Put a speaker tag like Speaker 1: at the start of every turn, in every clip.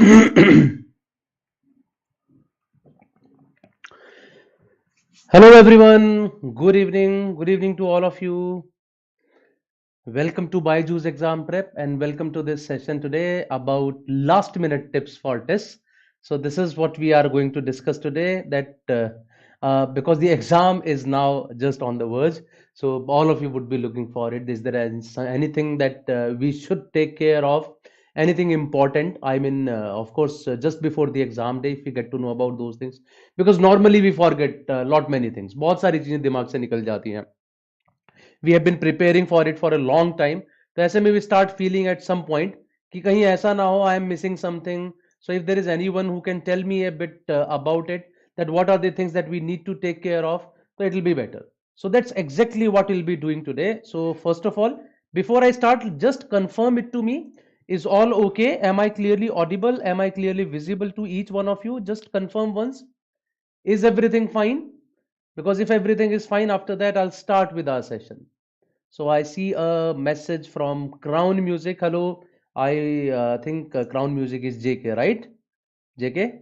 Speaker 1: Hello everyone, good evening to all of you. Welcome to BYJU'S exam prep and welcome to this session today about last minute tips for tests. So this is what we are going to discuss today that because the exam is now just on the verge, so all of you would be looking for it. Is there anything that we should take care of? Anything important? I mean, of course, just before the exam day, if we get to know about those things, because normally we forget lot many things. बहुत सारी चीजें दिमाग से निकल जाती हैं. We have been preparing for it for a long time. तो ऐसे में we start feeling at some point कि कहीं ऐसा ना हो I am missing something. So if there is anyone who can tell me a bit about it, that what are the things that we need to take care of, so it will be better. So that's exactly what we'll be doing today. So first of all, before I start, just confirm it to me. Is all okay? Am I clearly audible? Am I clearly visible to each one of you? Just confirm once. Is everything fine? Because if everything is fine, after that, I'll start with our session. So I see a message from Crown Music. Hello, I think Crown Music is JK, right? JK?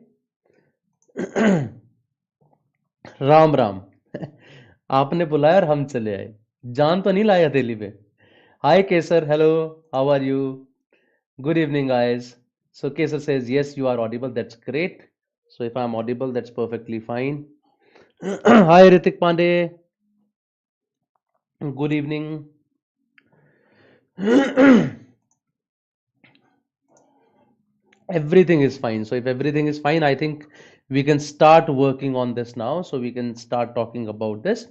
Speaker 1: Ram Ram. आपने बुलाया और हम चले आए. जान तो नहीं लाया दिल्ली पे. Hi Kesar, hello, how are you? Good evening, guys. So Kesar says yes, you are audible. That's great. So if I'm audible, that's perfectly fine. Hi Ritik Pandey. Good evening. Everything is fine. So if everything is fine, I think we can start working on this now. So we can start talking about this.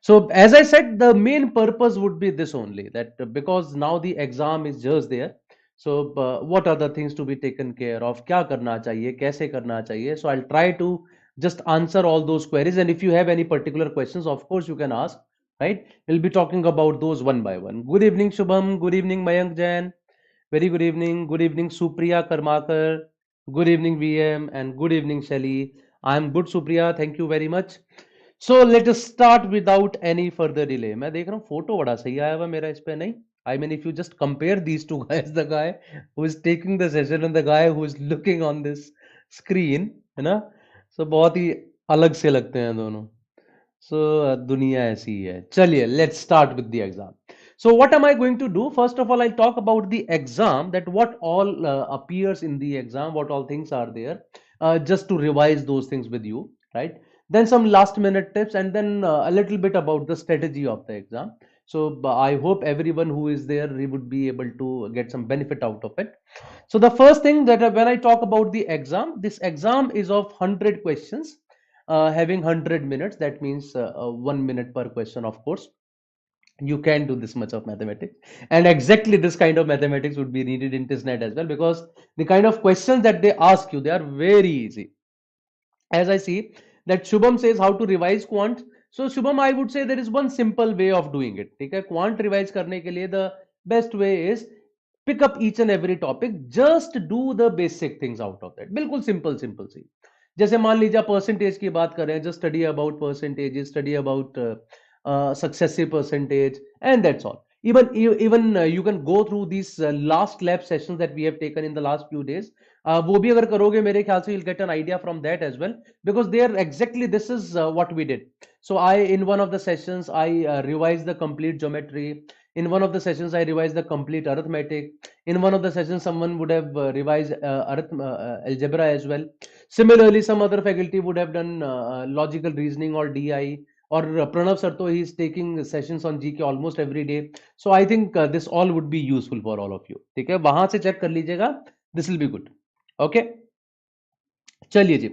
Speaker 1: So as I said, the main purpose would be this only, that because now the exam is just there. So what are the things to be taken care of? क्या करना चाहिए? कैसे करना चाहिए? So I'll try to just answer all those queries. And if you have any particular questions, of course you can ask, right? We'll be talking about those one by one. Good evening, Shubham. Good evening, Mayank Jain. Very good evening. Good evening, Supriya Karmakar. Good evening, VM. And good evening, Shelly. I am good, Supriya. Thank you very much. So let us start without any further delay. मैं देख रहा हूँ photo बड़ा सही आया हुआ मेरा इस पे नहीं. I mean, if you just compare these two guys, the guy who is taking the session and the guy who is looking on this screen, है ना? So बहुत ही अलग से लगते हैं दोनों. So दुनिया ऐसी ही है. चलिए, let's start with the exam. So what am I going to do? First of all, I'll talk about the exam, that what all appears in the exam, what all things are there, just to revise those things with you, right? Then some last minute tips, and then a little bit about the strategy of the exam. So I hope everyone who is there, he would be able to get some benefit out of it. So the first thing that when I talk about the exam, this exam is of 100 questions, having 100 minutes. That means 1 minute per question, of course. You can do this much of mathematics, and exactly this kind of mathematics would be needed in TISSNET as well, because the kind of questions that they ask you, they are very easy. As I see that Shubham says how to revise quant. So Shubham, I would say there is one simple way of doing it. ठीक है, quant revise करने के लिए the best way is pick up each and every topic, just do the basic things out of that. बिल्कुल simple simple सी. जैसे मान लीजिए आप परसेंटेज की बात करें, just study about percentages, study about successive percentage, and that's all. Even you can go through these last lab sessions that we have taken in the last few days. वो भी अगर करोगे मेरे ख्याल से you'll get an idea from that as well, because they are exactly, this is what we did. So I, in one of the sessions, I revised the complete geometry. In one of the sessions, I revised the complete arithmetic. In one of the sessions, someone would have revised algebra as well. Similarly, some other faculty would have done logical reasoning or DI. Or Pranav sir, he is taking sessions on GK almost every day. So I think this all would be useful for all of you. ठीक है, वहां से check कर लीजिएगा. This will be good. Okay. चलिए जी.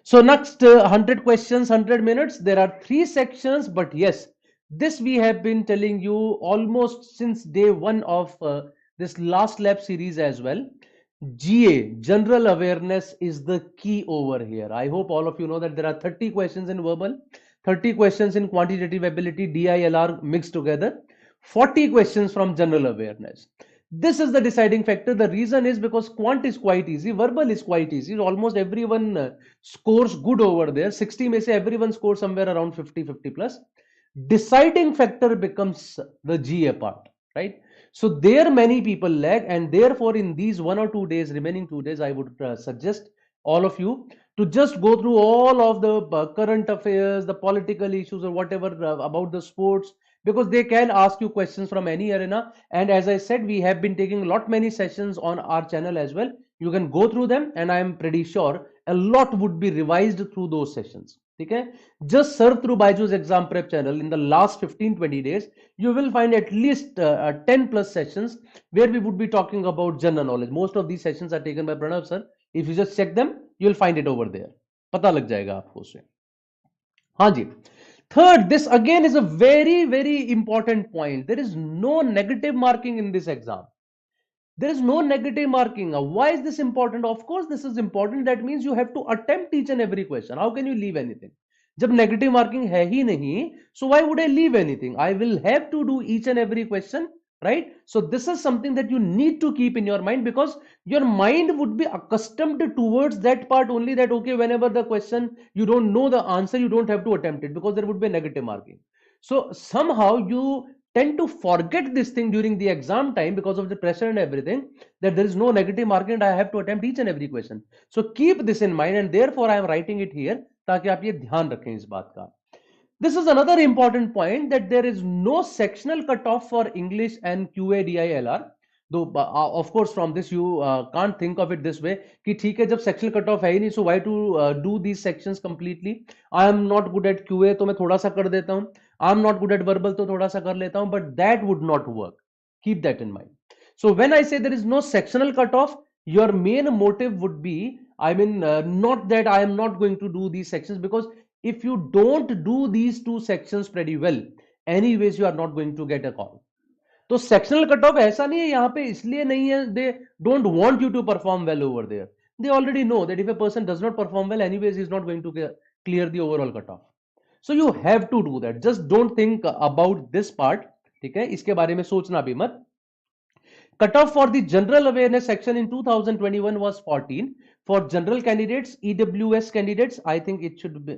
Speaker 1: So next 100 questions, 100 minutes. There are 3 sections, but yes, this we have been telling you almost since day 1 of this last lab series as well. GA, general awareness, is the key over here. I hope all of you know that there are 30 questions in verbal, 30 questions in quantitative ability, DILR mixed together, 40 questions from general awareness. This is the deciding factor. The reason is because quant is quite easy, verbal is quite easy. Almost everyone scores good over there. 60 may say everyone scores somewhere around 50 plus. Deciding factor becomes the GA part, right? So there many people lag, and therefore in these 1 or 2 days, remaining 2 days, I would suggest all of you to just go through all of the current affairs, the political issues, or whatever about the sports, because they can ask you questions from any arena. And as I said, we have been taking lot many sessions on our channel as well. You can go through them, and I am pretty sure a lot would be revised through those sessions. Okay, just search through Byju's exam prep channel in the last 15-20 days. You will find at least 10 plus sessions where we would be talking about general knowledge. Most of these sessions are taken by Pranav sir. If you just check them, you will find it over there. पता लग जाएगा आपको उससे. हाँ जी. Third, this again is a very, very important point. There is no negative marking in this exam. There is no negative marking. Why is this important? Of course, this is important. That means you have to attempt each and every question. How can you leave anything? जब negative marking है ही नहीं, so why would I leave anything? I will have to do each and every question, right? So this is something that you need to keep in your mind, because your mind would be accustomed towards that part only, that okay, whenever the question you don't know the answer, you don't have to attempt it, because there would be a negative marking. So somehow you tend to forget this thing during the exam time because of the pressure and everything, that there is no negative marking and I have to attempt each and every question. So keep this in mind, and therefore I am writing it here ताकि आप ये ध्यान रखें इस बात का. This is another important point, that there is no sectional cutoff for English and QA DILR. Though of course from this you can't think of it this way कि ठीक है, जब sectional cutoff है ही नहीं, so why to do these sections completely? I am not good at QA, तो मैं थोड़ा सा कर देता हूँ. I am not good at verbal, तो थोड़ा सा कर लेता हूँ. But that would not work. Keep that in mind. So when I say there is no sectional cutoff, your main motive would be, I mean, not that I am not going to do these sections, because if you don't do these two sections pretty well, anyways you are not going to get a call. तो sectional cut off ऐसा नहीं है यहाँ पे इसलिए नहीं है, they don't want you to perform well over there. They already know that if a person does not perform well, anyways he is not going to clear the overall cutoff. So you have to do that. Just don't think about this part. ठीक है, इसके बारे में सोचना भी मत. Cutoff for the general awareness section in 2021 was 14. For general candidates, EWS candidates, I think it should be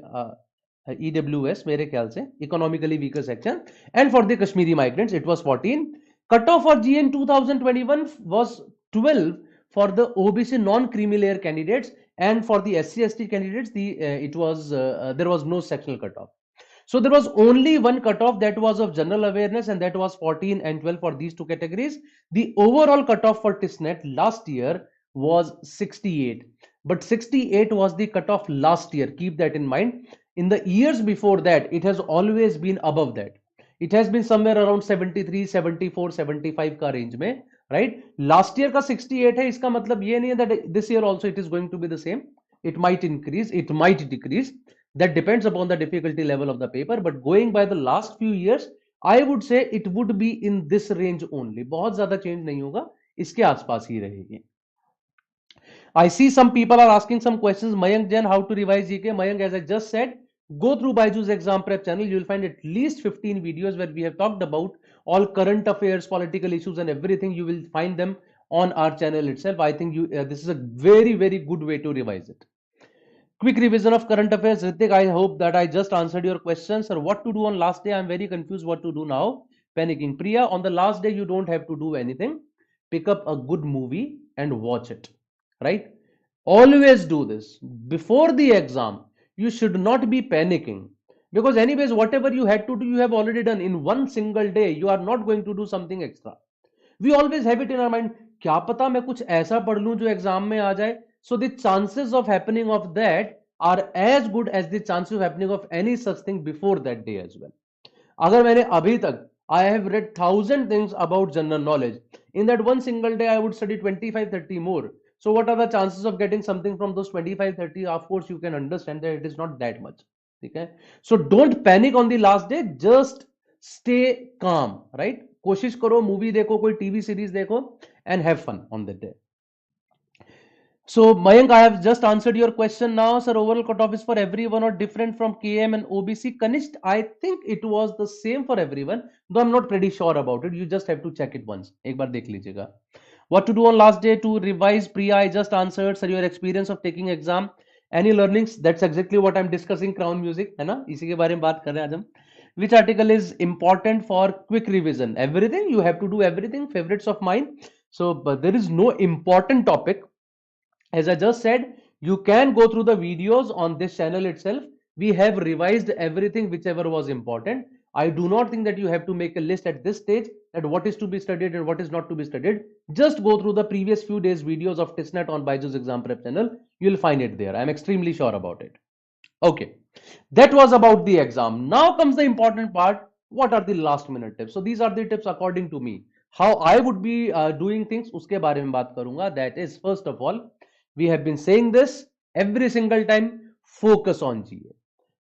Speaker 1: EWS मेरे ख्याल से economically weaker section, and for the Kashmiri migrants it was 14. Cutoff for GN 2021 was 12 for the OBC non-creamy layer candidates, and for the SC/ST candidates there was no sectional cutoff. So there was only one cutoff, that was of general awareness, and that was 14 and 12 for these two categories. The overall cutoff for TISSNET last year was 68, but 68 was the cutoff last year. Keep that in mind. In the years before that, it has always been above that. It has been somewhere around 73, 74, 75 का range में, right? Last year का 68 है, इसका मतलब ये नहीं है that this year also it is going to be the same. It might increase, it might decrease. That depends upon the difficulty level of the paper, but going by the last few years, I would say it would be in this range only. बहुत ज़्यादा change नहीं होगा, इसके आसपास ही रहेगी. I see some people are asking some questions. Mayank Jain, how to revise GK? Mayank, as I just said, go through Byju's exam prep channel. You will find at least 15 videos where we have talked about all current affairs, political issues, and everything. You will find them on our channel itself. I think this is a very, very good way to revise it. Quick revision of current affairs. Ritik, I hope that I just answered your question. Sir, what to do on last day? I'm very confused what to do now. Panicking. Priya, on the last day, you don't have to do anything. Pick up a good movie and watch it. Right? Always do this. Before the exam, you should not be panicking. Because anyways, whatever you had to do, you have already done in one single day. You are not going to do something extra. We always have it in our mind. क्या पता मैं कुछ ऐसा पढ़ लूं जो exam में आ जाए. So the chances of happening of that are as good as the chances of happening of any such thing before that day as well. अगर मैंने अभी तक I have read 1,000 things about general knowledge. In that one single day, I would study 25-30 more. So what are the chances of getting something from those 25-30? Of course, you can understand that it is not that much. Okay? So don't panic on the last day. Just stay calm, right? कोशिश करो, movie देखो, कोई TV series देखो, and have fun on that day. So Mayank, I have just answered your question now. Sir, overall cutoff is for everyone or different from KM and OBC? Kanishk, I think it was the same for everyone, though I'm not pretty sure about it. You just have to check it once. एक बार देख लीजिएगा. What to do on last day to revise? Priya, I just answered. Sir, your experience of taking exam. Any learnings? That's exactly what I'm discussing. Crown music, है ना? इसी के बारे में बात कर रहे हैं आज हम. which article is important for quick revision? Everything, you have to do everything, favorites of mine. So but there is no important topic. As I just said, you can go through the videos on this channel itself. We have revised everything whichever was important. I do not think that you have to make a list at this stage that what is to be studied and what is not to be studied. Just go through the previous few days videos of TISSNET on BYJU'S exam prep channel. You'll find it there. I'm extremely sure about it. Okay, that was about the exam. Now comes the important part. What are the last minute tips? So these are the tips according to me. How I would be doing things, उसके बारे में बात करूंगा. That is, first of all, we have been saying this every single time. Focus on GA,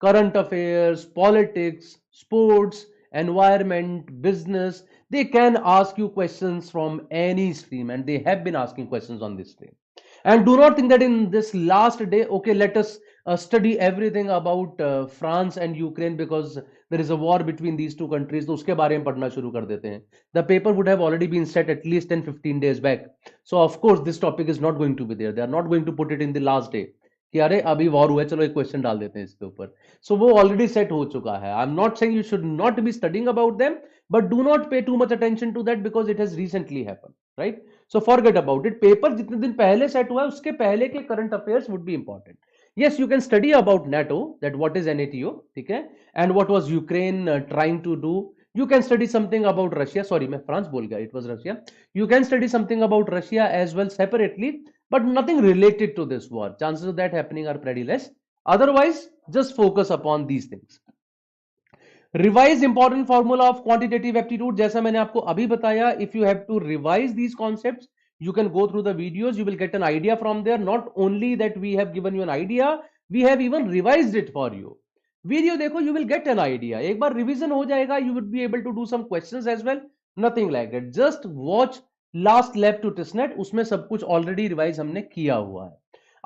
Speaker 1: current affairs, politics, sports, environment, business. They can ask you questions from any stream, and they have been asking questions on this stream. And do not think that in this last day, okay, let us study everything about France and Ukraine because there is a war between these two countries. तो उसके बारे में पढ़ना शुरू कर देते हैं. The paper would have already been set at least 10-15 days back. So of course this topic is not going to be there. They are not going to put it in the last day. कि अरे अभी war हुआ है, चलो एक question डाल देते हैं इसके ऊपर. सो वो ऑलरेडी सेट हो चुका है. I am not saying you should not be studying about them, but do not pay too much attention to that because it has recently happened, right? So forget about it. Paper जितने दिन पहले set हुआ है उसके पहले के current affairs would be important. Yes, you can study about NATO, that what is NATO, ठीक है, and what was Ukraine trying to do. You can study something about Russia. Sorry, मैं फ्रांस बोल गया. It was Russia. You can study something about Russia as well separately, but nothing related to this war. Chances of that happening are pretty less. Otherwise, just focus upon these things. Revise important formula of quantitative aptitude. जैसा मैंने आपको अभी बताया, if you have to revise these concepts, you can go through the videos. You will get an idea from there. Not only that we have given you an idea, we have even revised it for you. Video देखो, you will get an idea. एक बार revision हो जाएगा, you would be able to do some questions as well. Nothing like that. Just watch last lab to TISSNET. उसमें सब कुछ already revise हमने किया हुआ है.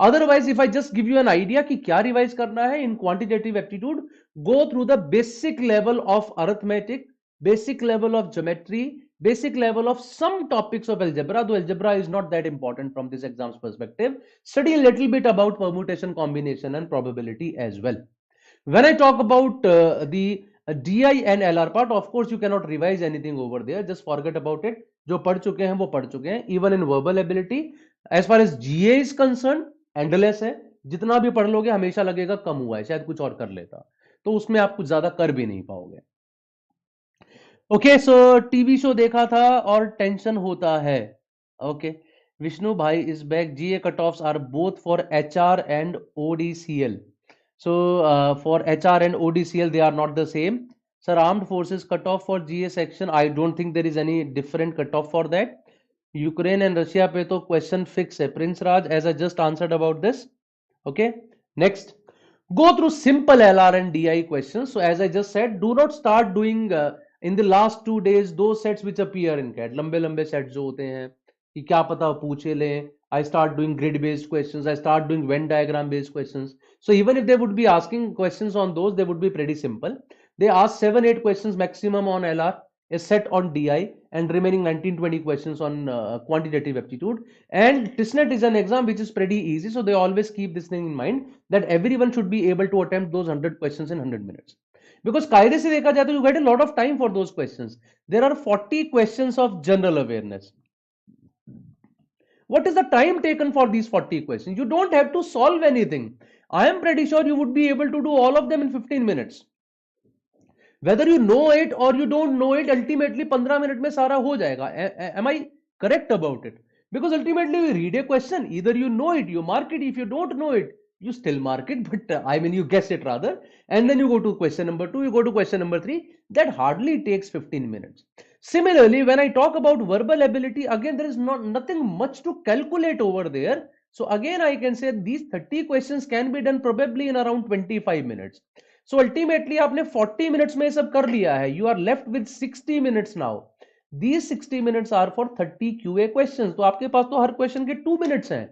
Speaker 1: Otherwise, if I just give you an idea कि क्या revise करना है in quantitative aptitude, go through the basic level of arithmetic, basic level of geometry, basic level of some topics of algebra, though algebra is not that important from this exam's perspective. Study a little bit about permutation, combination and probability as well. When I talk about the DI and LR part, of course you cannot revise anything over there. Just forget about it. जो पढ़ चुके हैं वो पढ़ चुके हैं. Even in verbal ability, as far as GA is concerned, endless है. जितना भी पढ़ लोगे हमेशा लगेगा कम हुआ है, शायद कुछ और कर लेता. तो उसमें आप कुछ ज्यादा कर भी नहीं पाओगे. ओके, सो टीवी शो देखा था और टेंशन होता है. ओके, विष्णु भाई is back. GA cut offs are both for HR and ODCL. So for HR and ODCL, they are not the same. Sir, armed forces cutoff for GA section, I don't think there is any different cutoff for that. Ukraine and Russia पे तो question fix है. Prince Raj, as I just answered about this. Okay, next. Go through simple LR and DI questions. So as I just said, do not start doing in the last 2 days those sets which appear in CAT. लंबे लंबे sets जो होते हैं कि क्या पता पूछे लें. I start doing grid based questions. I start doing Venn diagram based questions. So even if they would be asking questions on those, they would be pretty simple. They ask 7-8 questions maximum on LR, a set on DI, and remaining 19-20 questions on quantitative aptitude. And TISSNET is an exam which is pretty easy. So they always keep this thing in mind that everyone should be able to attempt those 100 questions in 100 minutes. Because कायदे से देखा जाए तो you get a lot of time for those questions. There are 40 questions of general awareness. What is the time taken for these 40 questions? You don't have to solve anything. I am pretty sure you would be able to do all of them in 15 minutes. Whether you know it or you don't know it, ultimately 15 minutes में सारा हो जाएगा. Am I correct about it? Because ultimately we read a question, either you know it, you mark it. If you don't know it, you still mark it, but I mean you guess it rather, and then you go to question number 2, you go to question number 3. That hardly takes 15 minutes. Similarly, when I talk about verbal ability, again there is nothing much to calculate over there. So again I can say these 30 questions can be done probably in around 25 minutes. So ultimately आपने 40 minutes में सब कर लिया है. You are left with 60 minutes now. These 60 minutes are for 30 QA questions. तो आपके पास तो हर question के 2 minutes हैं.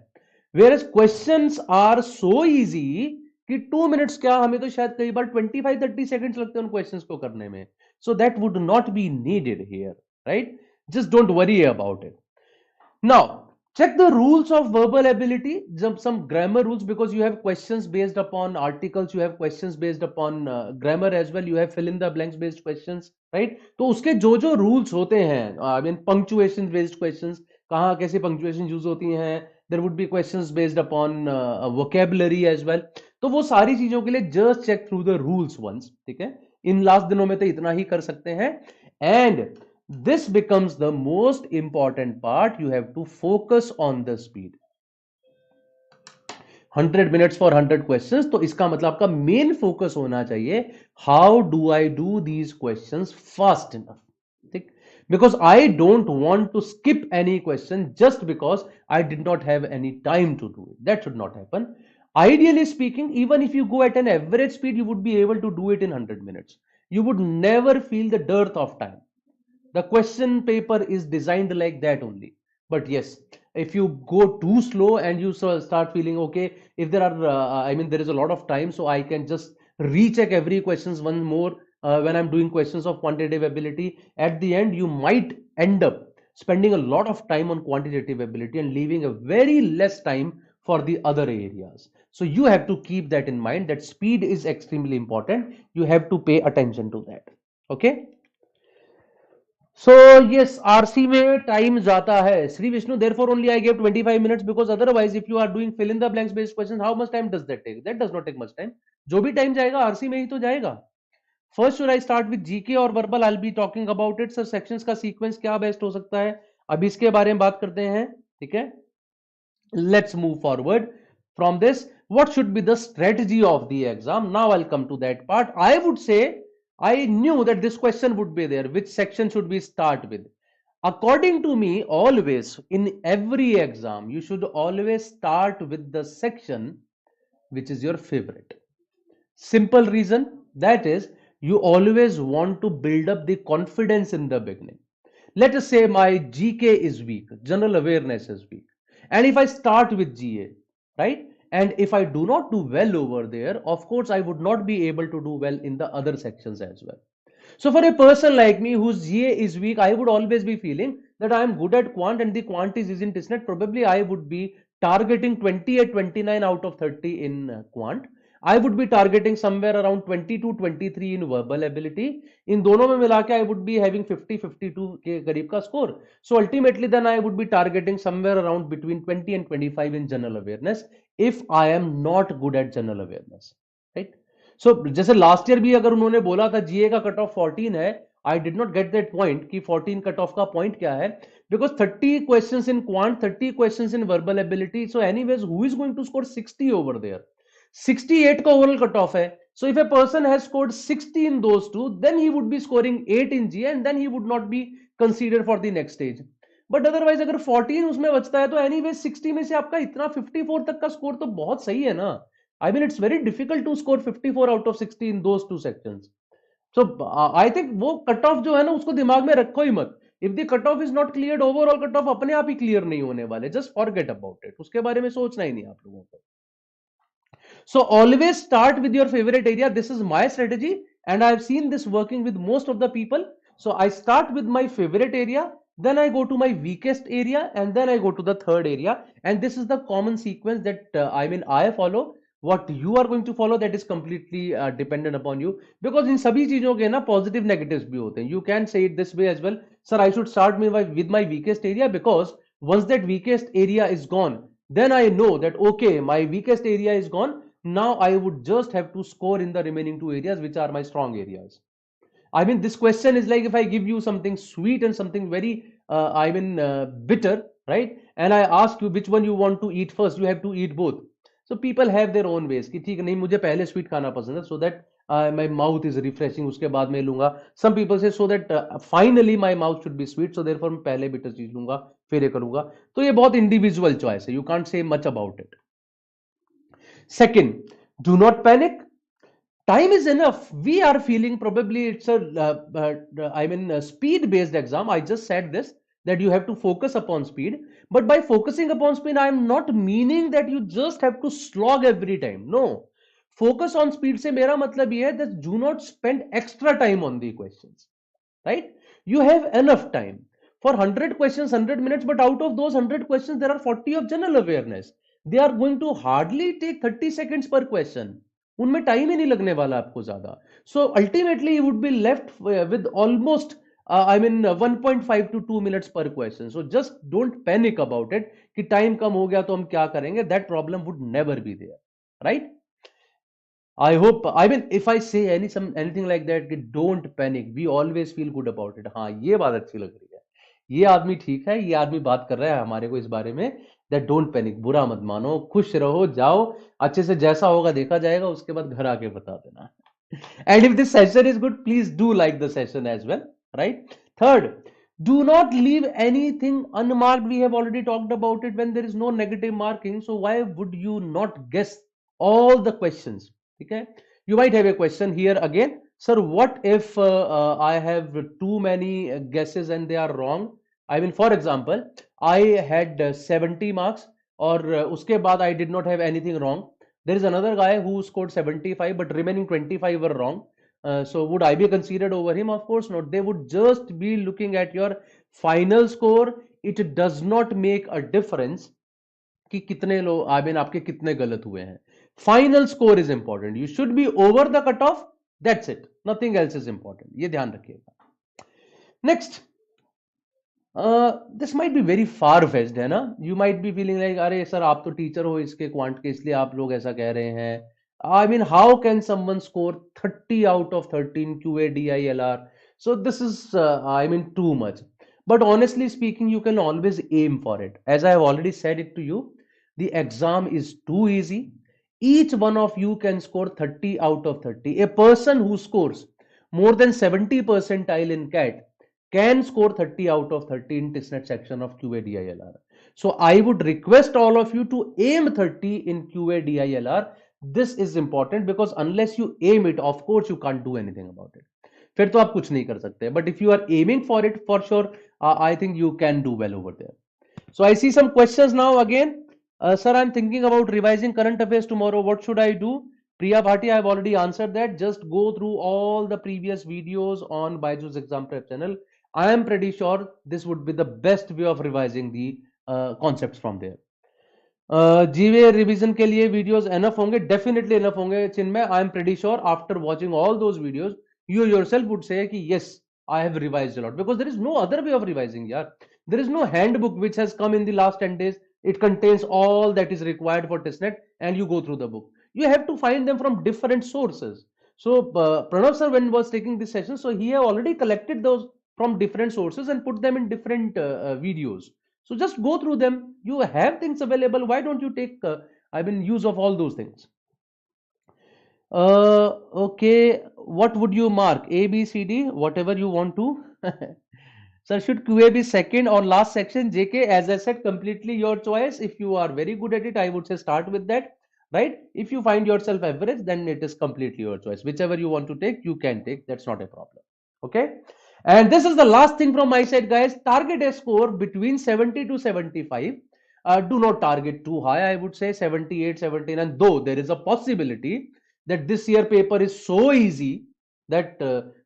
Speaker 1: Whereas questions are so easy कि 2 minutes क्या, हमें तो शायद कई बार 25-30 seconds लगते हैं उन questions को करने में. So that would not be needed here, right? Just don't worry about it. Now, check the rules of verbal ability, some grammar rules, because you have questions based upon articles, you have questions based upon grammar as well, you have fill in the blanks based questions, right? तो उसके जो जो rules होते हैं, I mean punctuation based questions, कहाँ कैसे punctuation use होती हैं, there would be questions based upon vocabulary as well. तो वो सारी चीजों के लिए just check through the rules once, ठीक है? इन लास्ट दिनों में तो इतना ही कर सकते हैं. And this becomes the most important part. You have to focus on the speed. 100 minutes for 100 questions. तो इसका मतलब आपका मेन फोकस होना चाहिए, how do I do these questions fast enough. ठीक, because I don't want to skip any question just because I did not have any time to do it. That should not happen. Ideally speaking, even if you go at an average speed, you would be able to do it in 100 minutes. You would never feel the dearth of time. The question paper is designed like that only. But yes, if you go too slow and you start feeling okay, if there are I mean there is a lot of time, so I can just recheck every questions one more when I'm doing questions of quantitative ability. At the end you might end up spending a lot of time on quantitative ability and leaving a very less time for the other areas. So you have to keep that in mind, that speed is extremely important. You have to pay attention to that. Okay. So yes, RC में time जाता है. Sri Vishnu, therefore only I gave 25 minutes, because otherwise if you are doing fill in the blanks based questions, how much time does that take? That does not take much time. जो भी time जाएगा RC में ही तो जाएगा. First should I start with GK or verbal? I'll be talking about it. Sir, sections का sequence क्या best हो सकता है? अभी इसके बारे में बात करते हैं. ठीक है? Let's move forward from this. What should be the strategy of the exam? Now I'll come to that part. I would say I knew that this question would be there. Which section should we start with? According to me, always in every exam, you should always start with the section which is your favorite. Simple reason, that is, you always want to build up the confidence in the beginning. Let us say my GK is weak, general awareness is weak, and if I start with GA, right, and if I do not do well over there, of course I would not be able to do well in the other sections as well. So for a person like me whose GA is weak, I would always be feeling that I am good at quant and the quant is in TISSNET. Probably I would be targeting 28, 29 out of 30 in quant. I would be targeting somewhere around 20 to 23 in verbal ability. इन दोनों में मिला के I would be having 50, 52 के करीब का score. So ultimately then I would be targeting somewhere around between 20 and 25 in general awareness if I am not good at general awareness. Right? सो जैसे last year भी अगर उन्होंने बोला था जीए का कट ऑफ 14 है, I did not get that point कि 14 cut off का पॉइंट क्या है, because 30 questions in quant, 30 questions in verbal ability. So anyways who is going to score 60 over there? 68 का ओवरऑल कट ऑफ है. So if a person has scored 60 in those two, then he would be scoring 8 in GA and then he would not be considered for the next stage. But otherwise अगर 14 उसमें बचता है तो anyway 60 में से आपका इतना 54 तक का स्कोर तो बहुत सही है ना. I mean it's very difficult to score 54 out of 60 in those two sections. So I think वो कट ऑफ जो है ना उसको दिमाग में रखो ही मत. If the cut off is not cleared, overall cut off अपने आप ही क्लियर नहीं होने वाले. Just forget about it. उसके बारे में सोचना ही नहीं आप लोगों को. So always start with your favorite area. This is my strategy and I have seen this working with most of the people. So I start with my favorite area, then I go to my weakest area, and then I go to the third area. And this is the common sequence that I follow. What you are going to follow, that is completely dependent upon you, because in सभी चीजों के ना positive negatives भी होते हैं. You can say it this way as well. Sir, I should start with my weakest area, because once that weakest area is gone, then I know that okay, my weakest area is gone. Now I would just have to score in the remaining two areas which are my strong areas. I mean, this question is like if I give you something sweet and something very bitter, right, and I ask you which one you want to eat first, you have to eat both. So people have their own ways कि ठीक नहीं मुझे पहले sweet खाना पसंद है, so that my mouth is refreshing, उसके बाद में लूंगा. Some people say so that finally my mouth should be sweet, so therefore मैं पहले bitter चीज लूंगा फिर ये करूंगा. तो ये बहुत individual choice है, you can't say much about it. Second, do not panic. Time is enough. We are feeling probably it's a speed based exam. I just said this, that you have to focus upon speed. But by focusing upon speed, I am not meaning that you just have to slog every time. No. Focus on speed से मेरा मतलब ये है that do not spend extra time on the questions. Right? You have enough time. for 100 questions 100 minutes, but out of those 100 questions there are 40 of general awareness. They are going to hardly take 30 seconds per question. उनमें time ही नहीं लगने वाला आपको ज्यादा. So ultimately you would be left with almost I mean 1.5 to 2 minutes per question. So just don't panic about it कि time कम हो गया तो हम क्या करेंगे. That problem would never be there, right? I hope, I mean, if I say anything like that, don't panic. We always feel good about it. हाँ, ये बात अच्छी लग रही है. ये आदमी ठीक है, ये आदमी बात कर रहा है हमारे को इस बारे में. That don't panic. बुरा मत मानो, खुश रहो, जाओ, अच्छे से जैसा होगा देखा जाएगा, उसके बाद घर आके बता देना. And if this session is good, please do like the session as well, right? Third, do not leave anything unmarked. We have already talked about it when there is no negative marking. So why would you not guess all the questions? Okay, you might have a question here again, sir. What if I have too many guesses and they are wrong? I mean, for example, I had 70 marks, or uske baad I did not have anything wrong. There is another guy who scored 75, but remaining 25 were wrong. So would I be considered over him? Of course not. They would just be looking at your final score. It does not make a difference कि कितने लोग I mean आपके कितने गलत हुए हैं. Final score is important. You should be over the cut off. That's it. Nothing else is important. ये ध्यान रखिएगा. Next, this might be very far faced है ना. You might be feeling like अरे सर आप तो टीचर हो इसके क्वांट के, इसलिए आप लोग ऐसा कह रहे हैं. I mean, how can someone score 30 out of 13 QADILR? So this is, I mean, too much. But honestly speaking, you can always aim for it. As I have already said it to you, the exam is too easy. Each one of you can score 30 out of 30. A person who scores more than 70 percentile in CAT can score 30 out of 30 in TISSNET section of QADILR. So I would request all of you to aim 30 in QADILR. This is important because unless you aim it, of course you can't do anything about it. फिर तो आप कुछ नहीं कर सकते. But if you are aiming for it, for sure, I think you can do well over there. So I see some questions now again. Sir, I'm thinking about revising current affairs tomorrow. What should I do? Priya Bhati, I have already answered that. Just go through all the previous videos on BYJU'S exam prep channel. I am pretty sure this would be the best way of revising the concepts from there. जीवे revision के लिए videos enough होंगे. Definitely enough होंगे Chinmay. I am pretty sure after watching all those videos you yourself would say कि yes, I have revised a lot, because there is no other way of revising. Yeah, there is no handbook which has come in the last 10 days. It contains all that is required for TISSNET and you go through the book. You have to find them from different sources. So Pranav sir, when was taking this session, so he have already collected those from different sources and put them in different videos. So just go through them. You have things available. Why don't you take I mean use of all those things? Okay, what would you mark? A, B, C, D, whatever you want to. Sir, should QA be second or last section? JK, as I said, completely your choice. If you are very good at it, I would say start with that, right? If you find yourself average, then it is completely your choice. Whichever you want to take, you can take. That's not a problem. Okay. And this is the last thing from my side, guys. Target a score between 70 to 75. Do not target too high. I would say 78, 79. Though there is a possibility that this year paper is so easy that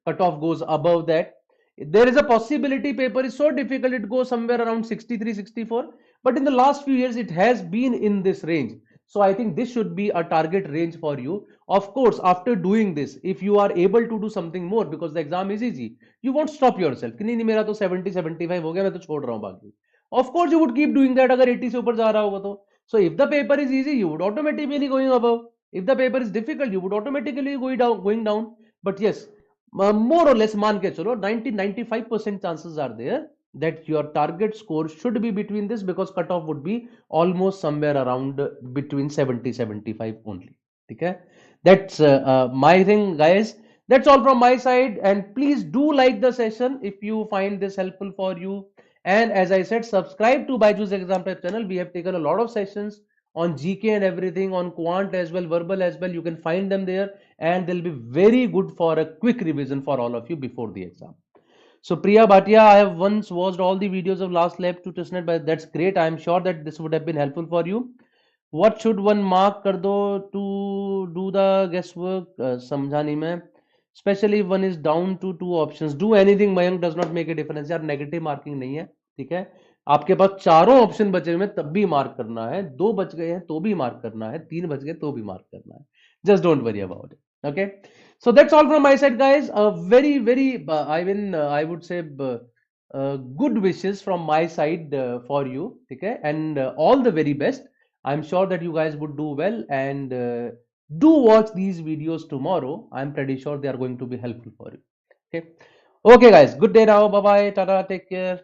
Speaker 1: cutoff goes above that. There is a possibility paper is so difficult it goes somewhere around 63, 64. But in the last few years it has been in this range. So I think this should be a target range for you. Of course, after doing this, if you are able to do something more because the exam is easy, you won't stop yourself. कि नहीं मेरा तो 70, 75 हो गया, मैं तो छोड़ रहा हूँ बाकी. Of course, you would keep doing that अगर 80 से ऊपर जा रहा होगा तो. So if the paper is easy, you would automatically going above. If the paper is difficult, you would automatically going down. But yes, more or less मान के चलो 90-95% chances are there that your target score should be between this, because cutoff would be almost somewhere around between 70-75 only. Okay, that's my thing, guys. That's all from my side, and please do like the session if you find this helpful for you. And as I said, subscribe to BYJU'S exam prep channel. We have taken a lot of sessions on GK and everything, on quant as well, verbal as well. You can find them there, and they'll be very good for a quick revision for all of you before the exam. So Priya Bhatia, I have once watched all the videos of last lab to TISSNET, but that's great. I am sure that this would have been helpful for you. What should one mark कर दो to do the guesswork? समझा नहीं मैं. Specially one is down to two options, do anything Mayank, does not make a difference. यार negative marking नहीं है, ठीक है। आपके पास चारों ऑप्शन बचे हुए हैं तब भी मार्क करना है, दो बच गए हैं तो भी मार्क करना है, तीन बच गए तो भी मार्क करना है। Just don't worry about it, okay. So that's all from my side guys. Very very I mean I would say good wishes from my side for you, okay, and all the very best. I'm sure that you guys would do well, and do watch these videos tomorrow. I'm pretty sure they are going to be helpful for you. Okay, okay, guys. Good day now. Bye bye. Tata. Take care.